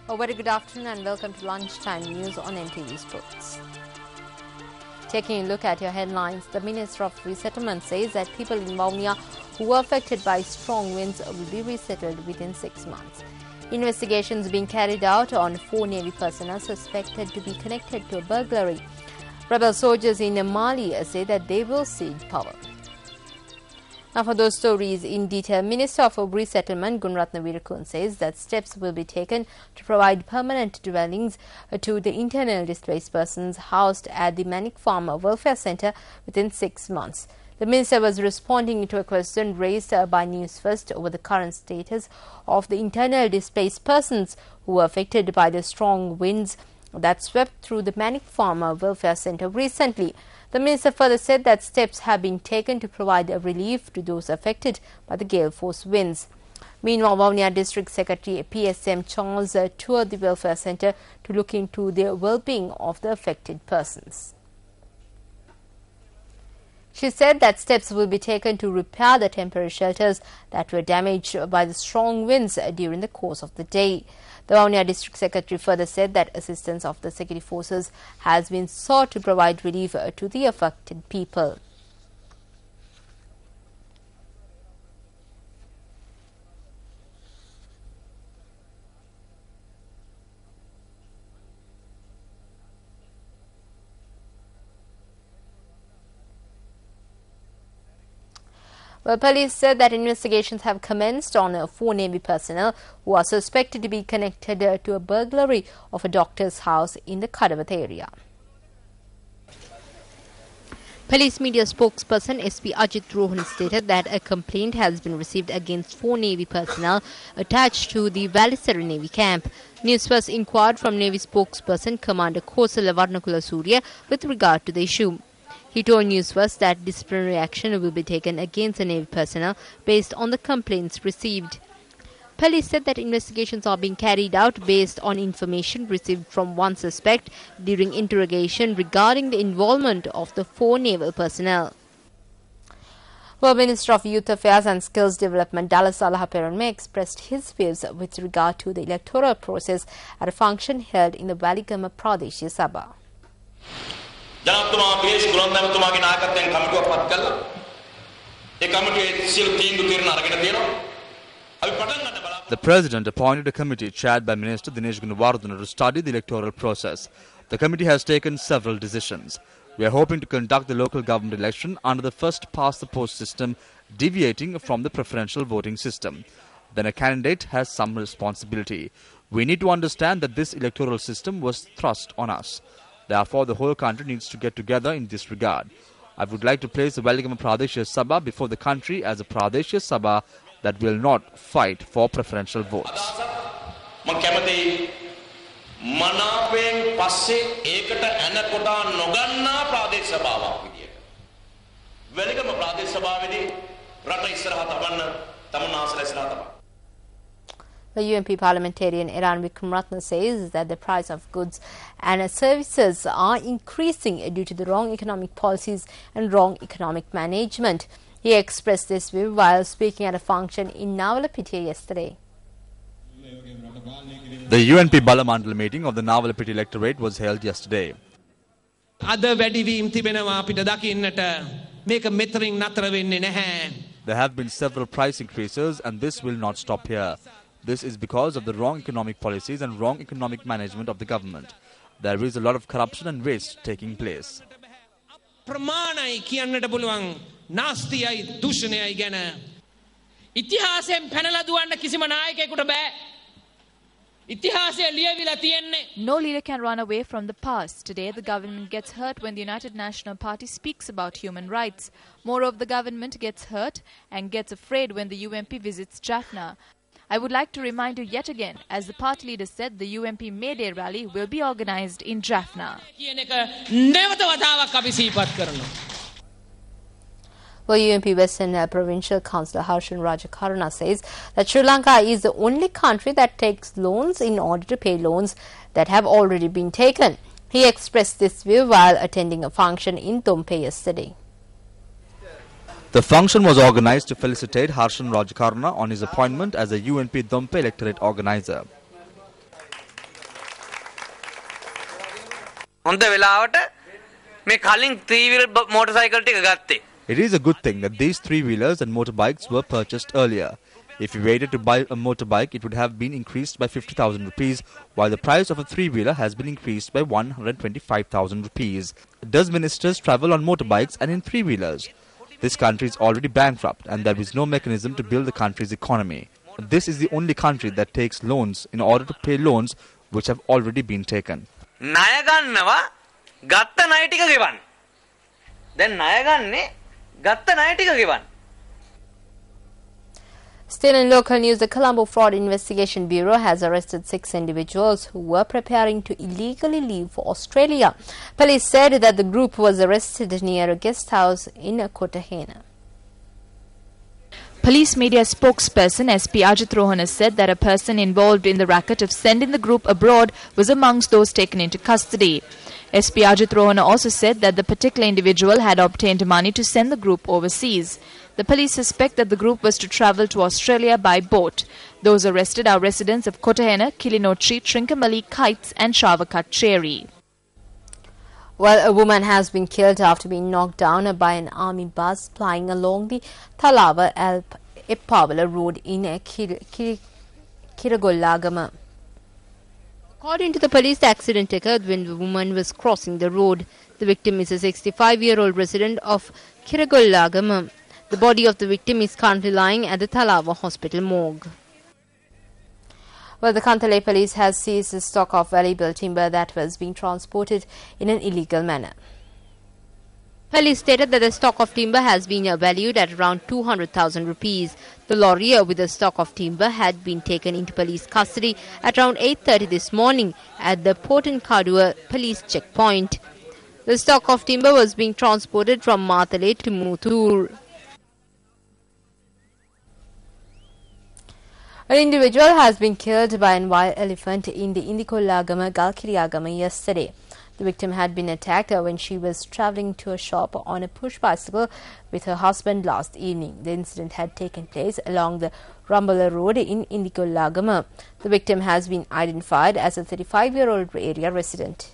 A very good afternoon and welcome to Lunchtime News on NTV Sports. Taking a look at your headlines, the Minister of Resettlement says that people in Vavuniya who were affected by strong winds will be resettled within 6 months. Investigations being carried out on 4 Navy personnel suspected to be connected to a burglary. Rebel soldiers in Mali say that they will cede power. Now for those stories in detail, Minister of Resettlement Gunaratna Weerakoon says that steps will be taken to provide permanent dwellings to the internally displaced persons housed at the Manik Farm Welfare Centre within 6 months. The Minister was responding to a question raised by News First over the current status of the internally displaced persons who were affected by the strong winds that swept through the Manik Farm Welfare Centre recently. The Minister further said that steps have been taken to provide a relief to those affected by the gale force winds. Meanwhile, Vavuniya District Secretary PSM Charles toured the welfare centre to look into the well-being of the affected persons. She said that steps will be taken to repair the temporary shelters that were damaged by the strong winds during the course of the day. The Vavuniya District Secretary further said that assistance of the security forces has been sought to provide relief to the affected people. Well, police said that investigations have commenced on 4 Navy personnel who are suspected to be connected to a burglary of a doctor's house in the Kadavath area. Police media spokesperson SP Ajit Rohan stated that a complaint has been received against 4 Navy personnel attached to the Valisara Navy camp. News First inquired from Navy spokesperson Commander Kosala Varnakula Surya with regard to the issue. He told News First that disciplinary action will be taken against the Navy personnel based on the complaints received. Police said that investigations are being carried out based on information received from one suspect during interrogation regarding the involvement of the 4 naval personnel. Well, Minister of Youth Affairs and Skills Development Dallas Allahaperanme expressed his views with regard to the electoral process at a function held in the Waligama Pradeshya Sabha. ජනාධිපතිතුමා පීඑස් ගුණන්දමතුමාගේ නායකත්වයෙන් කමිටුවක් පත් කළා. ඒ කමිටුවේ සියලු තීන්දුව తీරන අරගෙන තියෙනවා. අපි පටන් ගන්න බලා. The President appointed a committee chaired by Minister Dinesh Gunawardena to study the electoral process. The committee has taken several decisions. We are hoping to conduct the local government election under the first past the post system, deviating from the preferential voting system. Then a candidate has some responsibility. We need to understand that this electoral system was thrust on us. Therefore, the whole country needs to get together in this regard. I would like to place the Waligama Pradeshya Sabha before the country as a Pradeshya Sabha that will not fight for preferential votes. The UNP parliamentarian Eran Wickramaratne says that the price of goods and services are increasing due to the wrong economic policies and wrong economic management. He expressed this view while speaking at a function in Navalapitiya yesterday. The UNP Balamandala meeting of the Navalapitiya electorate was held yesterday. There have been several price increases and this will not stop here. This is because of the wrong economic policies and wrong economic management of the government. There is a lot of corruption and waste taking place. No leader can run away from the past. Today, the government gets hurt when the United National Party speaks about human rights. Moreover, the government gets hurt and gets afraid when the UNP visits Jaffna. I would like to remind you yet again, as the party leader said, the UNP May Day rally will be organized in Jaffna. Well, UNP Western Provincial Councillor Harshan Rajakaruna says that Sri Lanka is the only country that takes loans in order to pay loans that have already been taken. He expressed this view while attending a function in Dompe yesterday. The function was organized to felicitate Harshan Rajakaruna on his appointment as a UNP Dompe electorate organizer. හොඳ වෙලාවට මේ කලින් 3-wheel motorcycle ටික ගත්තේ. It is a good thing that these three-wheelers and motorbikes were purchased earlier. If we waited to buy a motorbike, it would have been increased by 50,000 rupees, while the price of a three-wheeler has been increased by 125,000 rupees. Does ministers travel on motorbikes and in three-wheelers? This country is already bankrupt and there is no mechanism to build the country's economy. This is the only country that takes loans in order to pay loans which have already been taken. ණය ගන්නවා ගත්ත ණය ටික ගෙවන්න. දැන් ණය ගන්නේ ගත්ත ණය ටික ගෙවන්න. Still in local news, the Colombo Fraud Investigation Bureau has arrested 6 individuals who were preparing to illegally leave for Australia. Police said that the group was arrested near a guest house in Kotahena. Police media spokesperson SP Ajit Rohana said that a person involved in the racket of sending the group abroad was amongst those taken into custody. SP Ajit Rohana also said that the particular individual had obtained money to send the group overseas. The police suspect that the group was to travel to Australia by boat. Those arrested are residents of Kotahena, Kilinochri, Trincomalee, Kites and Shavakat Cherry. Well, a woman has been killed after being knocked down by an army bus flying along the Thalava Eppavala road in Kiragollagama. According to the police, the accident occurred when the woman was crossing the road. The victim is a 65-year-old resident of Kiragollagama. The body of the victim is currently lying at the Thalava Hospital morgue. Well, the Kantale police has seized a stock of valuable timber that was being transported in an illegal manner. Police stated that the stock of timber has been valued at around 200,000 rupees. The lorry with the stock of timber had been taken into police custody at around 8:30 this morning at the Portankadua police checkpoint. The stock of timber was being transported from Mathale to Muthoor. An individual has been killed by a wild elephant in the Indikollagama Galkiriyagama yesterday. The victim had been attacked when she was travelling to a shop on a push bicycle with her husband last evening. The incident had taken place along the Rambala Road in Indikollagama. The victim has been identified as a 35-year-old area resident.